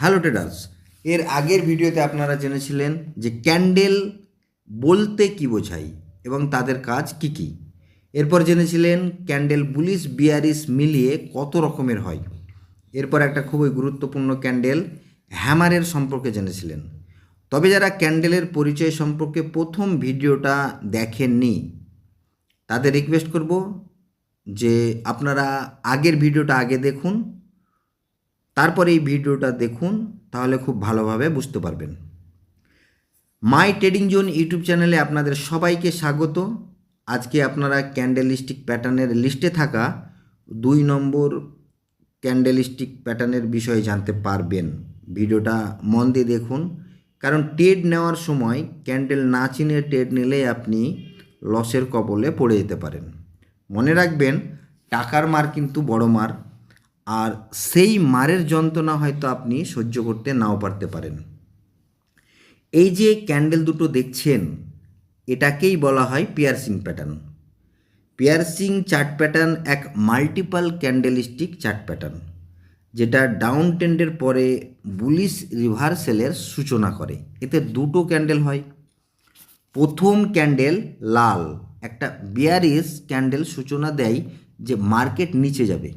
Hello traders, এর আগের ভিডিওতে আপনারা জেনেছিলেন যে ক্যান্ডেল বলতে কি বোঝায় এবং তাদের কাজ কি কি। এরপর জেনেছিলেন ক্যান্ডেল বুলিশ বিয়ারিশ মিলিয়ে কত রকমের হয়। এরপর একটা খুবই গুরুত্বপূর্ণ ক্যান্ডেল হ্যামারের সম্পর্কে জেনেছিলেন। তবে যারা ক্যান্ডেলের পরিচয় সম্পর্কে প্রথম ভিডিওটা দেখেননি তাদের রিকোয়েস্ট করব যে আপনারা আগের ভিডিওটা আগে দেখুন, তারপরে এই ভিডিওটা দেখুন, তাহলে খুব ভালোভাবে বুঝতে পারবেন। মাই ট্রেডিং জোন ইউটিউব চ্যানেলে আপনাদের সবাইকে স্বাগত। আজকে আপনারা ক্যান্ডেলস্টিক প্যাটার্নের লিস্টে থাকা 2 নম্বর ক্যান্ডেলস্টিক প্যাটার্নের বিষয়ে জানতে পারবেন। ভিডিওটা মন দিয়ে দেখুন, কারণ ট্রেড নেওয়ার সময় ক্যান্ডেল না চিনে ট্রেড নিলে আপনি লসের কবলে পড়ে যেতে পারেন। মনে রাখবেন, টাকার মার কিন্তু বড় মার, আর সেই মারের যন্ত্রণা হয়তো আপনি সহ্য করতে নাও পারতে পারেন। এই যে ক্যান্ডেল দুটো দেখছেন, এটাকেই বলা হয় piercing pattern. Piercing chart pattern এক মাল্টিপল ক্যান্ডেলস্টিক চার্ট প্যাটার্ন, যেটা ডাউন ট্রেন্ডের পরে বুলিশ রিভার্সেলের সূচনা করে। এতে দুটো ক্যান্ডেল হয়। প্রথম ক্যান্ডেল লাল, একটা বিয়ারিশ ক্যান্ডেল সূচনা দেয় যে মার্কেট নিচে যাবে।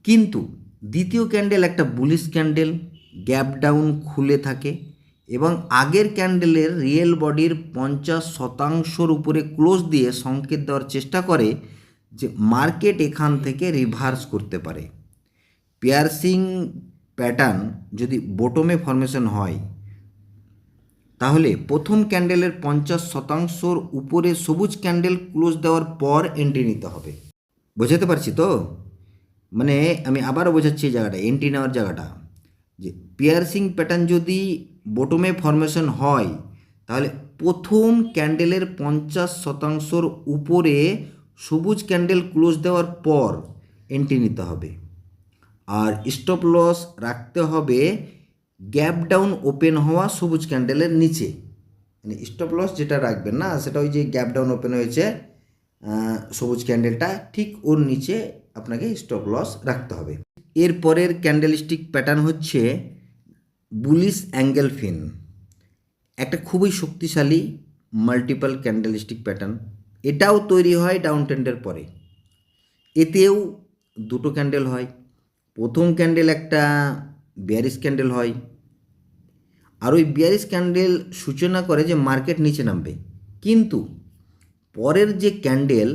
কিন্তু দ্বিতীয় ক্যান্ডেল একটা বুলিশ ক্যান্ডেল, গ্যাপ ডাউন খুলে থাকে এবং আগের ক্যান্ডেলের রিয়েল বডির 50% উপরে ক্লোজ দিয়ে সংকেত দেওয়ার চেষ্টা করে যে মার্কেট এখান থেকে রিভার্স করতে পারে। পিয়ার্সিং প্যাটার্ন যদি বটমে ফরমেশন হয়, তাহলে প্রথম ক্যান্ডেলের 50% উপরে সবুজ ক্যান্ডেল ক্লোজ দেওয়ার পর এন্ট্রি নিতে হবে। বোঝাতে পারছি তো? মানে আমি আবারও বোঝাচ্ছি এই জায়গাটা, এন্ট্রি নেওয়ার জায়গাটা, যে পিয়ার্সিং প্যাটার্ন যদি বটমে ফরমেশন হয়, তাহলে প্রথম ক্যান্ডেলের 50%-র উপরে সবুজ ক্যান্ডেল ক্লোজ দেওয়ার পর এন্ট্রি নিতে হবে। আর স্টপ লস রাখতে হবে গ্যাপ ডাউন ওপেন হওয়া সবুজ ক্যান্ডেলের নিচে। মানে স্টপ লস যেটা রাখবেন না, সেটা ওই যে গ্যাপ ডাউন ওপেন হয়েছে সবুজ ক্যান্ডেলটা, ঠিক ওর নিচে আপনাকে স্টপ লস রাখতে হবে। এর পরের ক্যান্ডেলস্টিক প্যাটার্ন হচ্ছে বুলিশ অ্যাঙ্গেল ফিন, একটা খুবই শক্তিশালী মাল্টিপল ক্যান্ডেলস্টিক প্যাটার্ন। এটাও তৈরি হয় ডাউন ট্রেন্ডের পরে। এতেও দুটো ক্যান্ডেল হয়। প্রথম ক্যান্ডেল একটা বিয়ারিশ ক্যান্ডেল হয়, আর ওই বিয়ারিশ ক্যান্ডেল সূচনা করে যে মার্কেট নিচে নামবে। কিন্তু পরের যে ক্যান্ডেল,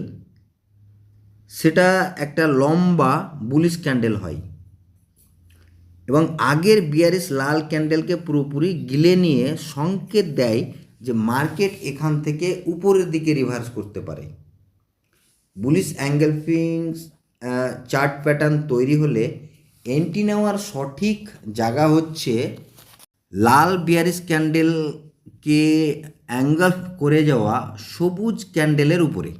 সেটা একটা লম্বা বুলিশ ক্যান্ডেল হয় এবং আগের বিয়ারিশ লাল ক্যান্ডেলকে পুরোপুরি গিলে নিয়ে সংকেত দেয় যে মার্কেট এখান থেকে উপরের দিকে রিভার্স করতে পারে। বুলিশ অ্যাঙ্গেল ফিন্স চার্ট প্যাটার্ন তৈরি হলে এন্ট্রি নেওয়ার সঠিক জায়গা হচ্ছে লাল বিয়ারিশ ক্যান্ডেলকে অ্যাঙ্গল করে যাওয়া সবুজ ক্যান্ডেলের উপরে,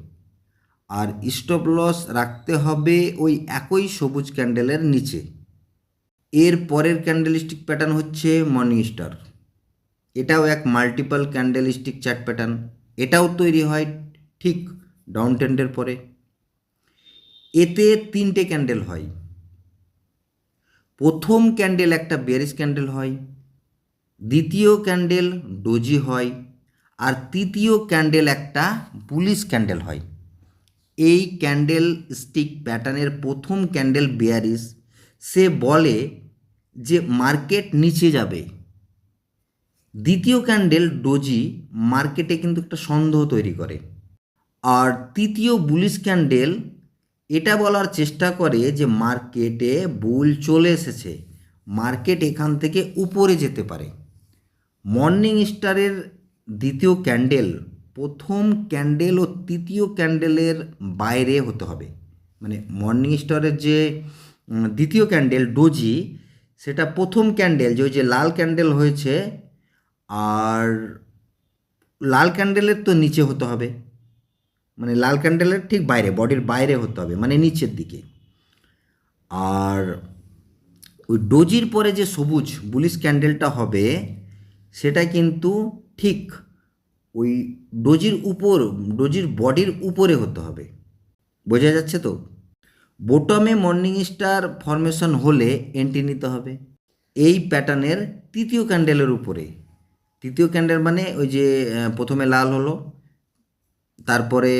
আর স্টপ লস রাখতে হবে ওই একই সবুজ ক্যান্ডেলের নিচে। এর পরের ক্যান্ডেলস্টিক প্যাটার্ন হচ্ছে মর্নিং স্টার। এটাও এক মাল্টিপল ক্যান্ডেলস্টিক চার্ট প্যাটার্ন। এটাও তৈরি হয় ঠিক ডাউন ট্রেন্ডের পরে। এতে 3টে ক্যান্ডেল হয়। প্রথম ক্যান্ডেল একটা বেয়ারিশ ক্যান্ডেল হয়, দ্বিতীয় ক্যান্ডেল ডোজি হয়, আর তৃতীয় ক্যান্ডেল একটা বুলিশ ক্যান্ডেল হয়। এই ক্যান্ডেল স্টিক প্যাটার্নের প্রথম ক্যান্ডেল বেয়ারিশ, সে বলে যে মার্কেট নিচে যাবে। দ্বিতীয় ক্যান্ডেল ডোজি মার্কেটে কিন্তু একটা সন্দেহ তৈরি করে। আর তৃতীয় বুলিশ ক্যান্ডেল এটা বলার চেষ্টা করে যে মার্কেটে বুল চলে এসেছে, মার্কেট এখান থেকে উপরে যেতে পারে। মর্নিং স্টারের দ্বিতীয় ক্যান্ডেল প্রথম ক্যান্ডেল ও তৃতীয় ক্যান্ডেলের বাইরে হতে হবে। মানে মর্নিং স্টারের যে দ্বিতীয় ক্যান্ডেল ডোজি, সেটা প্রথম ক্যান্ডেল যে ওই যে লাল ক্যান্ডেল হয়েছে, আর লাল ক্যান্ডেলের তো নিচে হতে হবে, মানে লাল ক্যান্ডেলের ঠিক বাইরে, বডির বাইরে হতে হবে, মানে নিচের দিকে। আর ওই ডোজির পরে যে সবুজ বুলিশ ক্যান্ডেলটা হবে, সেটা কিন্তু ঠিক ওই ডোজির উপর, ডোজির বডির উপরে হতে হবে। বোঝা যাচ্ছে তো? বটমে মর্নিং স্টার ফরমেশন হলে এন্ট্রি নিতে হবে। এই প্যাটার্নের তৃতীয় ক্যান্ডেলের উপরে, তৃতীয় ক্যান্ডেল মানে ওই যে প্রথমে লাল হলো, তারপরে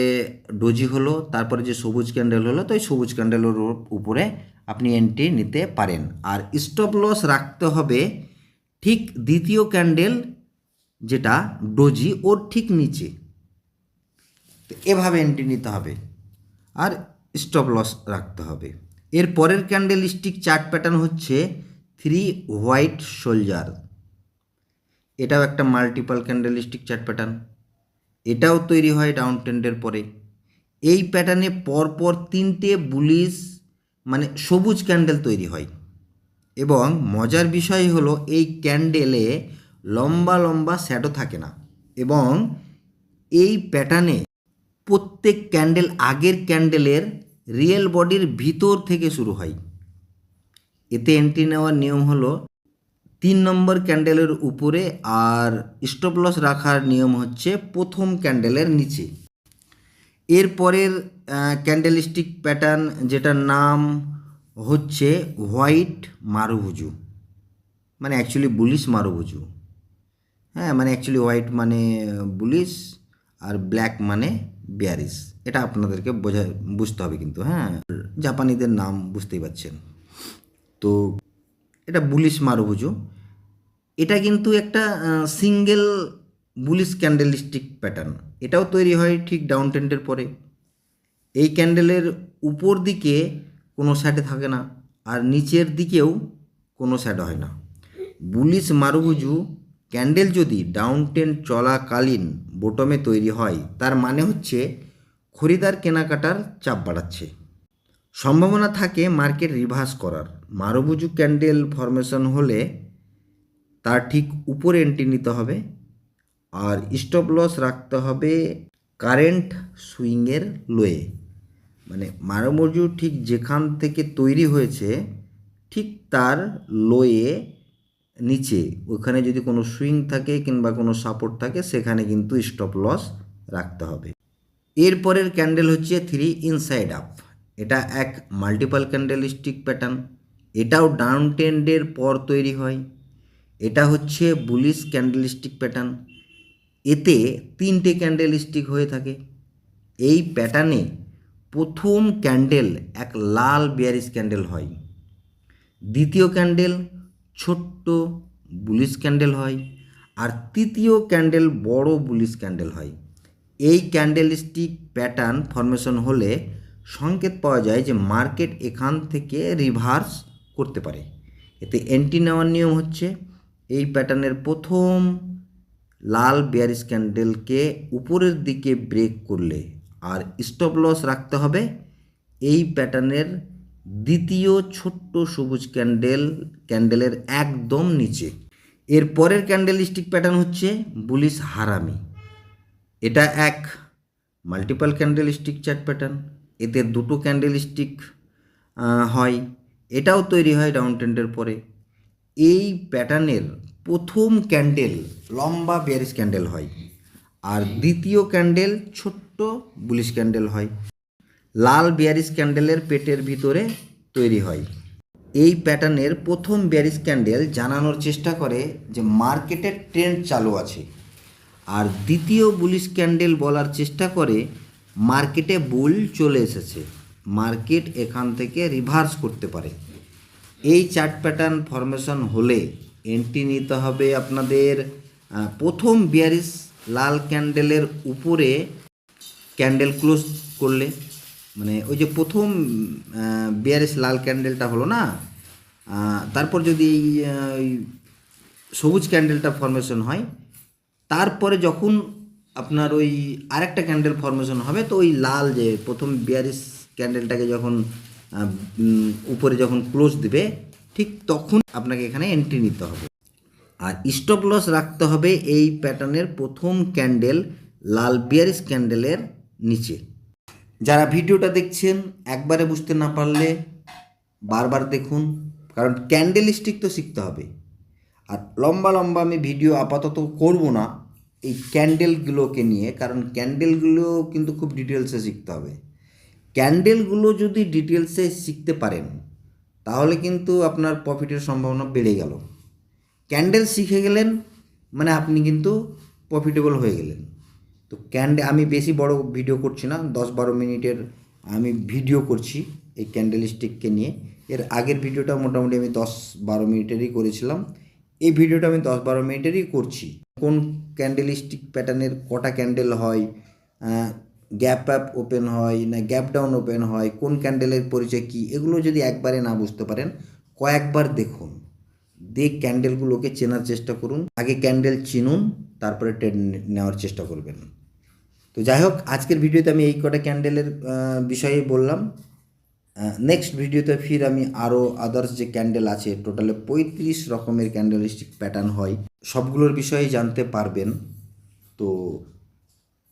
ডোজি হলো, তারপরে যে সবুজ ক্যান্ডেল হলো, তো এই সবুজ ক্যান্ডেলের উপরে আপনি এন্ট্রি নিতে পারেন। আর স্টপ লস রাখতে হবে ঠিক দ্বিতীয় ক্যান্ডেল যেটা ডোজি ওর ঠিক নিচে, তো এভাবে এন্ট্রি নিতে হবে আর স্টপ লস রাখতে হবে। এর পরের ক্যান্ডেল স্টিক চার্ট প্যাটার্ন হচ্ছে 3 হোয়াইট সোলজার। এটাও একটা multiple candle stick chart pattern, এটাও তৈরি হয় ডাউন ট্রেন্ডের পরে। এই প্যাটার্নে পরপর 3টে বুলিশ মানে সবুজ ক্যান্ডেল তৈরি হয় এবং মজার বিষয় হলো এই ক্যান্ডেলে লম্বা লম্বা শ্যাডো থাকে না এবং এই প্যাটার্নে প্রত্যেক ক্যান্ডেল আগের ক্যান্ডেলের রিয়েল বডির ভিতর থেকে শুরু হয়। এতে এন্ট্রি নেওয়ার নিয়ম হলো 3 নম্বর ক্যান্ডেলের উপরে আর স্টপ লস রাখার নিয়ম হচ্ছে প্রথম ক্যান্ডেলের নিচে। এরপরের ক্যান্ডেলস্টিক প্যাটার্ন যেটার নাম হচ্ছে হোয়াইট মারুভুজু, মানে অ্যাকচুয়ালি বুলিশ মারুভুজু। হ্যাঁ, মানে অ্যাকচুয়ালি হোয়াইট মানে বুলিশ আর ব্ল্যাক মানে বিয়ারিশ, এটা আপনাদেরকে বুঝতে হবে কিন্তু। হ্যাঁ, জাপানিদের নাম বুঝতেই পারছেন। তো এটা বুলিশ মারুভুজু, এটা কিন্তু একটা সিঙ্গেল বুলিশ ক্যান্ডেলস্টিক প্যাটার্ন, এটাও তৈরি হয় ঠিক ডাউন ট্রেন্ডের পরে। এই ক্যান্ডেলের উপর দিকে কোনো শ্যাডো থাকে না আর নিচের দিকেও কোনো শ্যাডো হয় না। বুলিশ মারুভুজু ক্যান্ডেল যদি ডাউন ট্রেন্ড চলাকালীন বটমে তৈরি হয়, তার মানে হচ্ছে খরিদার কেনাকাটার চাপ বাড়াচ্ছে, সম্ভাবনা থাকে মার্কেট রিভার্স করার। মারুভুজু ক্যান্ডেল ফরমেশন হলে তার ঠিক উপরে এন্ট্রি নিতে হবে আর স্টপ লস রাখতে হবে কারেন্ট সুইংয়ের লোয়ে, মানে মারুভুজু ঠিক যেখান থেকে তৈরি হয়েছে ঠিক তার লোয়ে নিচে ওখানে যদি কোনো সুইং থাকে কিংবা কোনো সাপোর্ট থাকে সেখানে কিন্তু স্টপ লস রাখতে হবে। এরপরের ক্যান্ডেল হচ্ছে 3 ইনসাইড আপ, এটা এক মাল্টিপল ক্যান্ডেলস্টিক প্যাটার্ন, এটাও ডাউন ট্রেন্ডের পর তৈরি হয়। এটা হচ্ছে বুলিশ ক্যান্ডেলস্টিক প্যাটার্ন, এতে 3টে ক্যান্ডেলস্টিক হয়ে থাকে। এই প্যাটার্নে প্রথম ক্যান্ডেল এক লাল বিয়ারিশ ক্যান্ডেল হয়, দ্বিতীয় ক্যান্ডেল ছোট্ট বুলিশ ক্যান্ডেল হয় আর তৃতীয় ক্যান্ডেল বড় বুলিশ ক্যান্ডেল হয়। এই ক্যান্ডেলস্টিক প্যাটার্ন ফরমেশন হলে সংকেত পাওয়া যায় যে মার্কেট এখান থেকে রিভার্স করতে পারে। এতে এন্ট্রি নেওয়ার নিয়ম হচ্ছে এই প্যাটার্নের প্রথম লাল বিয়ারিশ ক্যান্ডেলকে উপরের দিকে ব্রেক করলে আর স্টপ লস রাখতে হবে এই প্যাটার্নের দ্বিতীয় ছোট্ট সবুজ ক্যান্ডেলের একদম নিচে। এর পরের ক্যান্ডেলস্টিক প্যাটার্ন হচ্ছে বুলিশ হারামি, এটা এক মাল্টিপল ক্যান্ডেলস্টিক চার্ট প্যাটার্ন, এতে 2টো ক্যান্ডেলস্টিক হয়, এটাও তৈরি হয় ডাউন ট্রেন্ডের পরে। এই প্যাটার্নের প্রথম ক্যান্ডেল লম্বা বিয়ারিশ ক্যান্ডেল হয় আর দ্বিতীয় ক্যান্ডেল ছোট্ট বুলিশ ক্যান্ডেল হয়, লাল বিয়ারিশ ক্যান্ডেলের পেটের ভিতরে তৈরি হয়। এই প্যাটার্নের প্রথম বিয়ারিশ ক্যান্ডেল জানানোর চেষ্টা করে যে মার্কেটের ট্রেন্ড চালু আছে আর দ্বিতীয় বুলিশ ক্যান্ডেল বলার চেষ্টা করে মার্কেটে বুল চলে এসেছে, মার্কেট এখান থেকে রিভার্স করতে পারে। এই চার্ট প্যাটার্ন ফরমেশন হলে এন্ট্রি নিতে হবে আপনাদের প্রথম বিয়ারিশ লাল ক্যান্ডেলের উপরে ক্যান্ডেল ক্লোজ করলে, মানে ওই যে প্রথম বিয়ারিশ লাল ক্যান্ডেলটা হলো না, তারপর যদি এই সবুজ ক্যান্ডেলটা ফরমেশন হয়, তারপরে যখন আপনার ওই আরেকটা ক্যান্ডেল ফরমেশন হবে, তো ওই লাল যে প্রথম বিয়ারিশ ক্যান্ডেলটাকে যখন উপরে যখন ক্লোজ দেবে ঠিক তখন আপনাকে এখানে এন্ট্রি নিতে হবে আর স্টপ লস রাখতে হবে এই প্যাটার্নের প্রথম ক্যান্ডেল লাল বিয়ারিশ ক্যান্ডেলের নিচে। যারা ভিডিওটা দেখছেন একবারে বুঝতে না পারলে বারবার দেখুন, কারণ ক্যান্ডেলস্টিক তো শিখতে হবে। আর লম্বা লম্বা আমি ভিডিও আপাতত করব না এই ক্যান্ডেলগুলোকে নিয়ে, কারণ ক্যান্ডেলগুলো কিন্তু খুব ডিটেলসে শিখতে হবে। ক্যান্ডেলগুলো যদি ডিটেলসে শিখতে পারেন তাহলে কিন্তু আপনার প্রফিটের সম্ভাবনা বেড়ে গেল। ক্যান্ডেল শিখে গেলেন মানে আপনি কিন্তু প্রফিটেবল হয়ে গেলেন। তো আমি বেশি বড় ভিডিও করছি না, 10-12 মিনিটের আমি ভিডিও করছি এই ক্যান্ডেল স্টিককে নিয়ে। এর আগের ভিডিওটা মোটামুটি আমি 10-12 মিনিটেরই করেছিলাম, এই ভিডিওটা আমি 10-12 মিনিটেরই করছি। কোন ক্যান্ডেল স্টিক প্যাটার্নের কটা ক্যান্ডেল হয়, গ্যাপ আপ ওপেন হয় না গ্যাপ ডাউন ওপেন হয়, কোন ক্যান্ডেলের পরিচয় কী, এগুলো যদি একবারে না বুঝতে পারেন কয়েকবার দেখুন, ক্যান্ডেলগুলোকে চেনার চেষ্টা করুন। আগে ক্যান্ডেল চিনুন, তারপরে ট্রেড নেওয়ার চেষ্টা করবেন। তো যাই হোক, আজকের ভিডিওতে আমি এই কটা ক্যান্ডেলের বিষয়ে বললাম। নেক্সট ভিডিওতে ফির আমি আরও আদার্স যে ক্যান্ডেল আছে, টোটালে 35 রকমের ক্যান্ডেলস্টিক প্যাটার্ন হয়, সবগুলোর বিষয়ে জানতে পারবেন। তো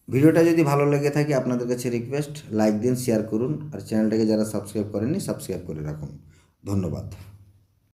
ভিডিওটা যদি ভালো লেগে থাকে আপনাদের কাছে রিকোয়েস্ট, লাইক দিন, শেয়ার করুন, আর চ্যানেলটাকে যারা সাবস্ক্রাইব করেননি সাবস্ক্রাইব করে রাখুন। ধন্যবাদ।